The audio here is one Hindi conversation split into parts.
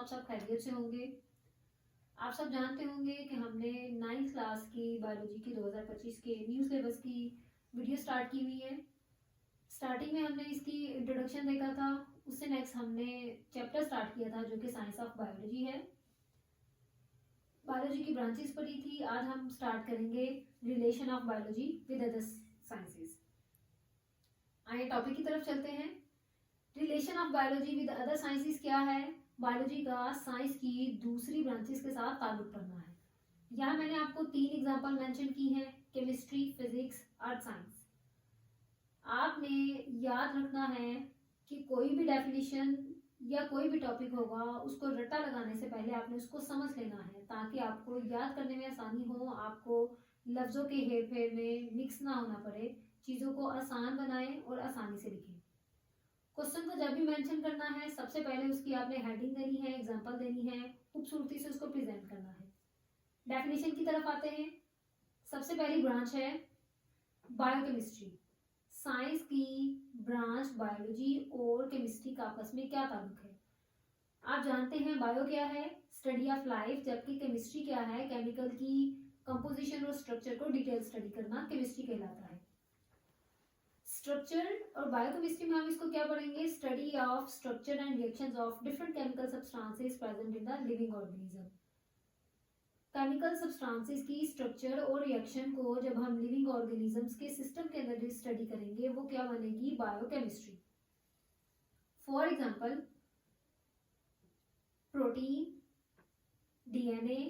आप सब खैरियत से होंगे। आप सब जानते होंगे कि हमने 9th क्लास की बायोलॉजी की 2025 के न्यू सिलेबस की वीडियो स्टार्ट की हुई है। स्टार्टिंग में हमने इसकी इंट्रोडक्शन देखा था, उससे नेक्स्ट हमने चैप्टर स्टार्ट किया था जो कि साइंस ऑफ बायोलॉजी है। बायोलॉजी की ब्रांचेस पढ़ी थी। आज हम स्टार्ट करेंगे relation of biology with other sciences. आइए टॉपिक की तरफ चलते हैं। Relation of biology with other sciences क्या है? बायोलॉजी का साइंस की दूसरी ब्रांचेस के साथ ताल्लुक पढ़ना है। यहाँ मैंने आपको 3 एग्जांपल मेंशन की हैं, केमिस्ट्री, फिजिक्स, अर्थ साइंस। आपने याद रखना है कि कोई भी डेफिनेशन या कोई भी टॉपिक होगा उसको रट्टा लगाने से पहले आपने उसको समझ लेना है ताकि आपको याद करने में आसानी हो, आपको लफ्जों के हेर फेर में मिक्स ना होना पड़े, चीज़ों को आसान बनाएं और आसानी से लिखें। क्वेश्चन को जब भी मेंशन करना है सबसे पहले उसकी आपने हेडिंग देनी है, एग्जांपल देनी है, खूबसूरती से उसको प्रेजेंट करना है। डेफिनेशन की तरफ आते हैं। सबसे पहली ब्रांच है बायोकेमिस्ट्री। साइंस की ब्रांच बायोलॉजी और केमिस्ट्री का आपस में क्या ताल्लुक है? आप जानते हैं बायो क्या है? स्टडी ऑफ लाइफ, जबकि केमिस्ट्री क्या है? केमिकल की कंपोजिशन और स्ट्रक्चर को डिटेल स्टडी करना केमिस्ट्री कहलाता है। स्ट्रक्चर और बायोकेमिस्ट्री में हम इसको क्या पढ़ेंगे? Study of structure and reactions of different chemical substances present in the living organism. Chemical substances की स्ट्रक्चर और रिएक्शन को जब हम लिविंग ऑर्गेनिजम्स के सिस्टम के अंदर स्टडी करेंगे वो क्या बनेगी? Biochemistry. For example protein, DNA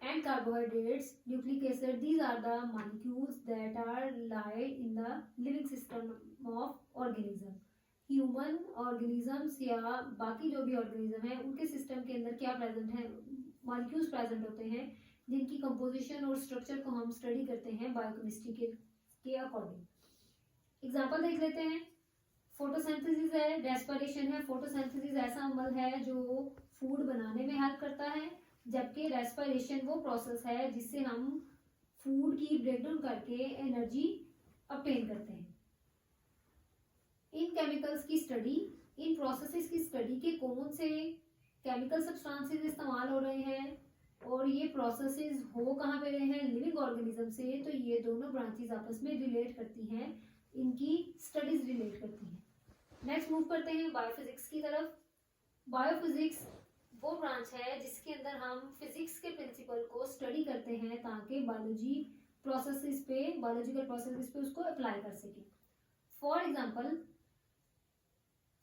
and carbohydrates, nucleic acid, these are the molecules that are lie in the living system of organism. Human organisms या बाकी जो भी ऑर्गेनिज्म है उनके सिस्टम के अंदर क्या प्रेजेंट है? मॉलिक्यूल्स प्रेजेंट होते हैं जिनकी कंपोजिशन और स्ट्रक्चर को हम स्टडी करते हैं बायोकेमिस्ट्री के अकॉर्डिंग। एग्जांपल देख लेते हैं। फोटोसिंथेसिस है, रेस्पिरेशन है। फोटोसिंथेसिस ऐसा अमल है जो फूड बनाने में हेल्प करता है, जबकि रेस्पिरेशन वो प्रोसेस है जिससे हम फूड की ब्रेकडाउन करके एनर्जी ऑब्टेन करते हैं। इन केमिकल्स की स्टडी, इन प्रोसेसेस की स्टडी के कौन से केमिकल सब्सटेंसेस इस्तेमाल हो रहे हैं और ये प्रोसेसेस हो कहाँ पे रहे हैं? लिविंग ऑर्गेनिज्म से। तो ये दोनों ब्रांचेस आपस में रिलेट करती हैं, इनकी स्टडीज रिलेट करती हैं। नेक्स्ट मूव करते हैं बायोफिजिक्स की तरफ। बायोफिजिक्स वो ब्रांच है जिसके अंदर हम फिजिक्स के प्रिंसिपल को स्टडी करते हैं ताकि बायोलॉजिकल प्रोसेसेस पे उसको अप्लाई कर सकें। फॉर एग्जांपल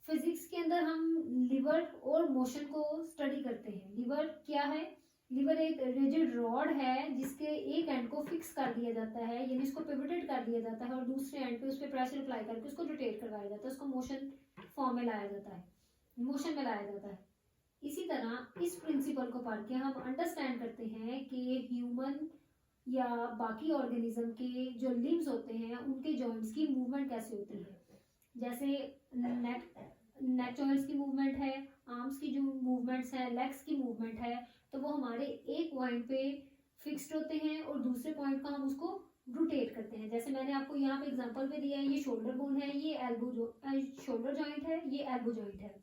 फिजिक्स के अंदर हम लिवर और मोशन को स्टडी करते हैं। लिवर क्या है? लिवर एक रिजिड रॉड है जिसके एक एंड को फिक्स कर दिया जाता है, यानी इसको पिवटेड कर दिया जाता है और दूसरे एंड पे उस पर प्रेशर अप्लाई करके उसको रोटेट करवाया जाता है, उसको मोशन फॉर्म में लाया जाता है, मोशन में लाया जाता है। इसी तरह इस प्रिंसिपल को पढ़ के हम अंडरस्टैंड करते हैं कि ह्यूमन या बाकी ऑर्गेनिज्म के जो लिम्स होते हैं उनके जॉइंट्स की मूवमेंट कैसे होती है। जैसे नेक जॉइंट्स की मूवमेंट है, आर्म्स की जो मूवमेंट्स है, लेग्स की मूवमेंट है, तो वो हमारे एक पॉइंट पे फिक्स्ड होते हैं और दूसरे पॉइंट को हम उसको रोटेट करते हैं। जैसे मैंने आपको यहाँ पे एग्जांपल में दिया है, ये शोल्डर बोन है, ये शोल्डर जॉइंट है, ये एल्बो जॉइंट है।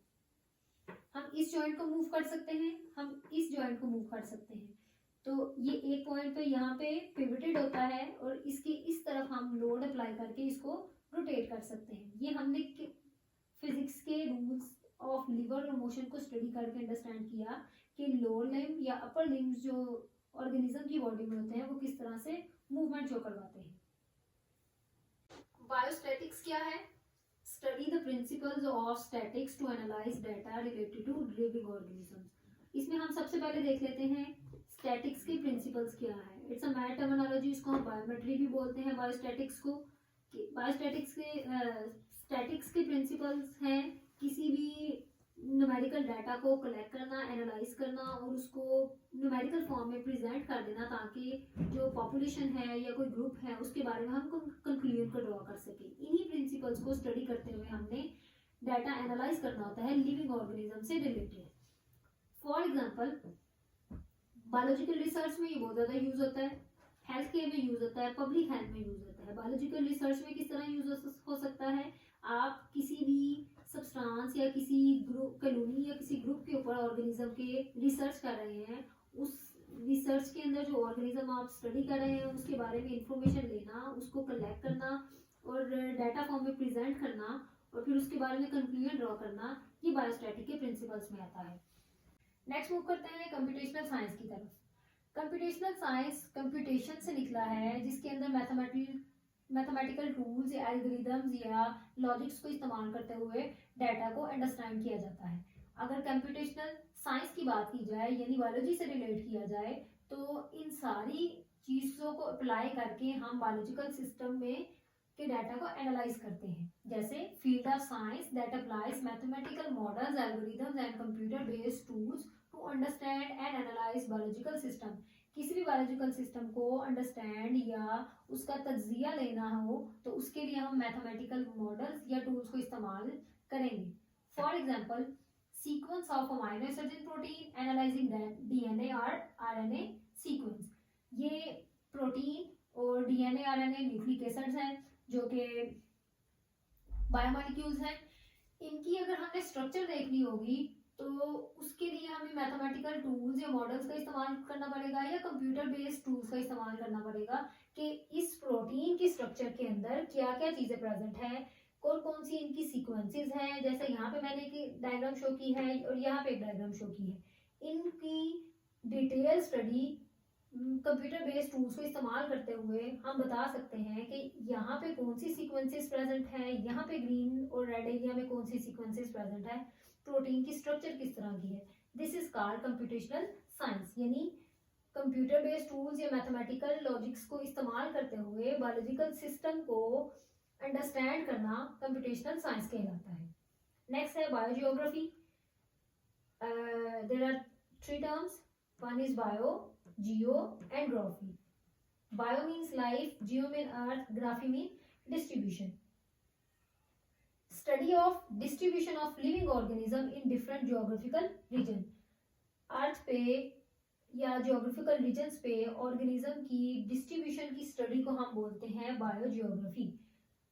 हम इस जॉइंट को मूव कर सकते हैं, हम इस जॉइंट को मूव कर सकते हैं। तो ये एक पॉइंट पे यहाँ पे पिवटेड होता है और इसके इस तरफ हम लोड अप्लाई करके इसको रोटेट कर सकते हैं। ये हमने फिजिक्स के रूल्स ऑफ लिवर और मोशन को स्टडी करके अंडरस्टैंड किया कि लोअर लिम्ब या अपर लिम्ब जो ऑर्गेनिज्म की बॉडी में होते हैं वो किस तरह से मूवमेंट शो करवाते हैं। बायोस्टैटिक्स क्या है? Study the principles of statics to analyze data related to living organisms. इसमें हम सबसे पहले देख लेते हैं स्टैटिक्स के प्रिंसिपल्स क्या है। इट्स अ मैथ टर्मिनोलॉजी, इसको हम बायोमेट्री भी बोलते हैं बायोस्टैटिक्स को। स्टैटिक्स के प्रिंसिपल्स हैं किसी भी न्यूमेरिकल डाटा को कलेक्ट करना, एनालाइज करना और उसको न्यूमेरिकल फॉर्म में प्रेजेंट कर देना ताकि जो पॉपुलेशन है या कोई ग्रुप है उसके बारे में हम कंक्लूजन को ड्रॉ कर सके। इन्हीं प्रिंसिपल्स को स्टडी करते हुए हमने डाटा एनालाइज करना होता है लिविंग ऑर्गेनिज्म से related. For example biological research में ये बहुत ज़्यादा यूज होता है, हेल्थ केयर में यूज होता है, पब्लिक हेल्थ में यूज होता है। बायोलॉजिकल रिसर्च में किस तरह यूज हो सकता है? आप किसी भी सब्सटेंस या किसी ग्रुप कॉलोनी या किसी ग्रुप के ऊपर ऑर्गेनिज्म के रिसर्च कर रहे हैं, उस रिसर्च के अंदर जो ऑर्गेनिज्म आप स्टडी कर रहे हैं उसके बारे में इंफॉर्मेशन लेना, उसको कलेक्ट करना और डाटा फॉर्म में प्रेजेंट करना और फिर उसके बारे में कंक्लूजन ड्रॉ करना, ये बायोस्टैटिक के प्रिंसिपल्स में आता है। नेक्स्ट मूव करते हैं कंप्यूटेशनल साइंस की तरफ। कंप्यूटेशनल साइंस कंप्यूटेशन से निकला है, जिसके अंदर मैथमेटिकल टूल्स या एल्गोरिदम्स या लॉजिक्स को इस्तेमाल करते हुए डाटा को अंडरस्टैंड किया जाता है। अगर कंप्यूटेशनल साइंस की बात की जाए यानी बायोलॉजी से रिलेट किया जाए, तो इन सारी चीज़ों को अप्लाई करके हम बायोलॉजिकल सिस्टम में के डाटा को एनालाइज करते हैं। जैसे field of science that applies mathematical models, algorithms and computer based tools to understand and analyse biological system. किसी भी बायोलॉजिकल सिस्टम को अंडरस्टैंड या उसका तज्जिया लेना हो तो उसके लिए हम मैथमेटिकल मॉडल्स या टूल्स को इस्तेमाल करेंगे। For example, sequence of amino acid in protein, analysing DNA और आरएनए सीक्वेंस। ये प्रोटीन और डीएनए आरएनए न्यूक्लिक एसिड्स हैं जो कि बायोमॉलिक्यूल्स हैं। इनकी अगर हमने स्ट्रक्चर देखनी होगी तो उसके लिए हमें मैथमेटिकल टूल्स या मॉडल्स का इस्तेमाल करना पड़ेगा या कंप्यूटर बेस्ड टूल्स का इस्तेमाल करना पड़ेगा कि इस प्रोटीन की स्ट्रक्चर के अंदर क्या क्या चीज़ें प्रेजेंट है, कौन कौन सी इनकी सीक्वेंसेस हैं। जैसे यहाँ पे मैंने एक डायग्राम शो की है और यहाँ पे एक डायग्राम शो की है। इनकी detail study computer based tools को इस्तेमाल करते हुए हम बता सकते हैं कि यहाँ पे कौन सी सीक्वेंसेस प्रेजेंट है, यहाँ पे ग्रीन और रेड एरिया में कौन सी सीक्वेंसेस प्रेजेंट है, प्रोटीन की स्ट्रक्चर किस तरह की है। This is called computational science, यानी कंप्यूटर बेस्ड टूल्स या मैथमेटिकल लॉजिक्स को इस्तेमाल करते हुए बायोलॉजिकल सिस्टम को अंडरस्टैंड करना कंप्यूटेशनल साइंस कहलाता है। नेक्स्ट है biogeography. There are 3 terms, one is bio, geo and graphy. Bio means life, geo mean earth, graphy mean distribution. Study of distribution of living organism in different geographical region. Earth पे या जियोग्राफिकल रीजन्स पे ऑर्गेनिज्म की डिस्ट्रीब्यूशन की स्टडी को हम बोलते हैं बायोजियोग्राफी।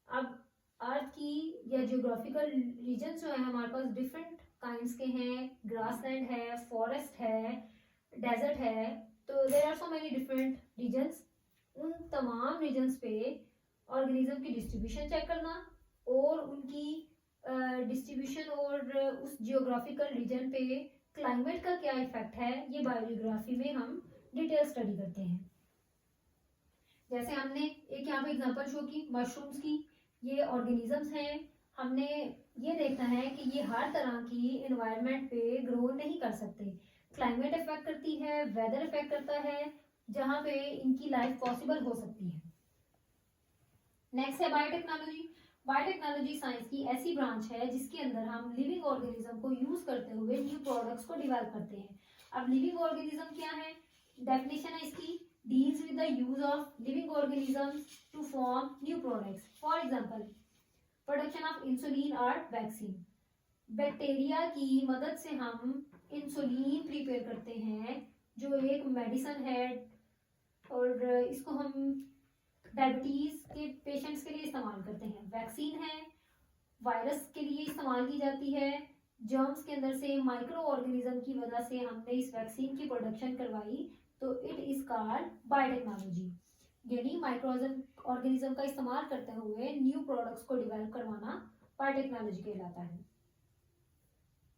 अब अर्थ की या जियोग्राफिकल रीजन्स जो है हमारे पास डिफरेंट काइंड्स के हैं, ग्रासलैंड है, फॉरेस्ट है, डेजर्ट है, तो there are so many different regions. उन तमाम रीजन्स पे ऑर्गेनिज्म की डिस्ट्रीब्यूशन चेक करना और उनकी डिस्ट्रीब्यूशन और उस जियोग्राफिकल रीजन पे क्लाइमेट का क्या इफेक्ट है, ये बायोजियोग्राफी में हम डिटेल स्टडी करते हैं। जैसे हमने एक यहाँ पे एग्जांपल शो की मशरूम्स की, ये ऑर्गेनिजम्स हैं। हमने ये देखना है कि ये हर तरह की एनवायरनमेंट पे ग्रो नहीं कर सकते, क्लाइमेट इफेक्ट करती है, वेदर इफेक्ट करता है, जहाँ पे इनकी लाइफ पॉसिबल हो सकती है। नेक्स्ट है बायोटेक्नोलॉजी। बायोटेक्नोलॉजी साइंस की ऐसी ब्रांच है जिसके अंदर हम लिविंग ऑर्गेनिज्म को यूज करते हुए न्यू प्रोडक्ट्स को डेवलप करते हैं। अब लिविंग ऑर्गेनिज्म क्या है, डेफिनेशन है इसकी, deals with the use of living organisms to form new products. For example, production of insulin और वैक्सीन। बैक्टीरिया की मदद से हम इंसुलिन प्रिपेयर करते हैं जो एक मेडिसिन है और इसको हम डायबिटीज के पेशेंट्स के लिए इस्तेमाल करते हैं। वैक्सीन है, वायरस के लिए इस्तेमाल की जाती है, जर्म्स के अंदर से माइक्रो ऑर्गेनिज्म की वजह से हमने इस वैक्सीन की प्रोडक्शन करवाई, तो इट इज कॉल्ड बायोटेक्नोलॉजी। यानी माइक्रो ऑर्गेनिज्म का इस्तेमाल करते हुए न्यू प्रोडक्ट्स को डेवलप करवाना बायोटेक्नोलॉजी कहलाता है।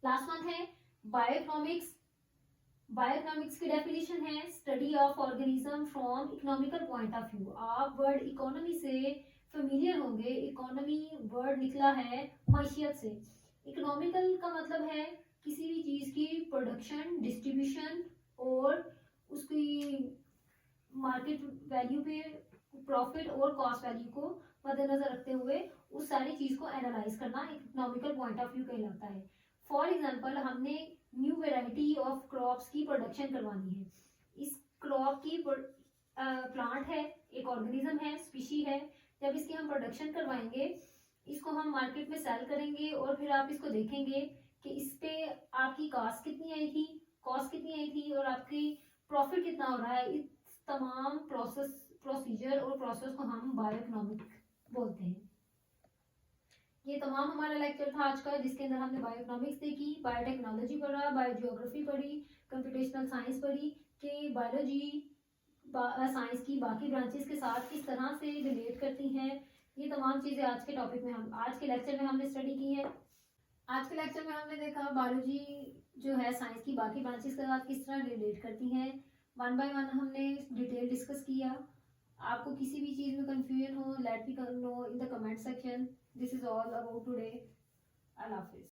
लास्ट वन है बायोइकोनॉमिक्स। बायोइकोनॉमिक्स की डेफिनेशन है study of organism from economical point of view. आप वर्ड इकोनॉमी से फेमिलियर होंगे, इकोनॉमी वर्ड निकला है माशियत से। इकोनॉमिकल का मतलब है किसी भी चीज की प्रोडक्शन, डिस्ट्रीब्यूशन और उसकी मार्केट वैल्यू पे प्रॉफिट और कॉस्ट वैल्यू को मद्देनजर रखते हुए उस सारी चीज को एनालाइज करना इकोनॉमिकल पॉइंट ऑफ व्यू कहलाता है। फॉर एग्जाम्पल, हमने न्यू वेराइटी ऑफ क्रॉप्स की प्रोडक्शन करवानी है। इस क्रॉप की प्लांट है, एक ऑर्गेनिज्म है, स्पीशी है। जब इसकी हम प्रोडक्शन करवाएंगे, इसको हम मार्केट में सेल करेंगे और फिर आप इसको देखेंगे कि इस पे आपकी कॉस्ट कितनी आई थी और आपकी प्रॉफिट कितना हो रहा है। इस तमाम प्रोसीजर और प्रोसेस को हम बायोइकोनॉमिक बोलते हैं। ये तमाम हमारा लेक्चर था आज का, जिसके अंदर हमने बायोइकोनॉमिक्स देखी, बायोटेक्नोलॉजी पढ़ा, बायोजियोग्राफी पढ़ी, कंप्यूटेशनल साइंस पढ़ी कि बायोलॉजी साइंस की बाकी ब्रांचेस के साथ किस तरह से रिलेट करती हैं। ये तमाम चीज़ें आज के टॉपिक में हम आज के लेक्चर में हमने स्टडी की है। आज के लेक्चर में हमने देखा बायोलॉजी जो है साइंस की बाकी ब्रांचेस के साथ किस तरह रिलेट करती हैं। वन बाय वन हमने डिटेल डिस्कस किया। आपको किसी भी चीज़ में कंफ्यूजन हो, let me know in the comment section. This is all about today. Allah Hafiz.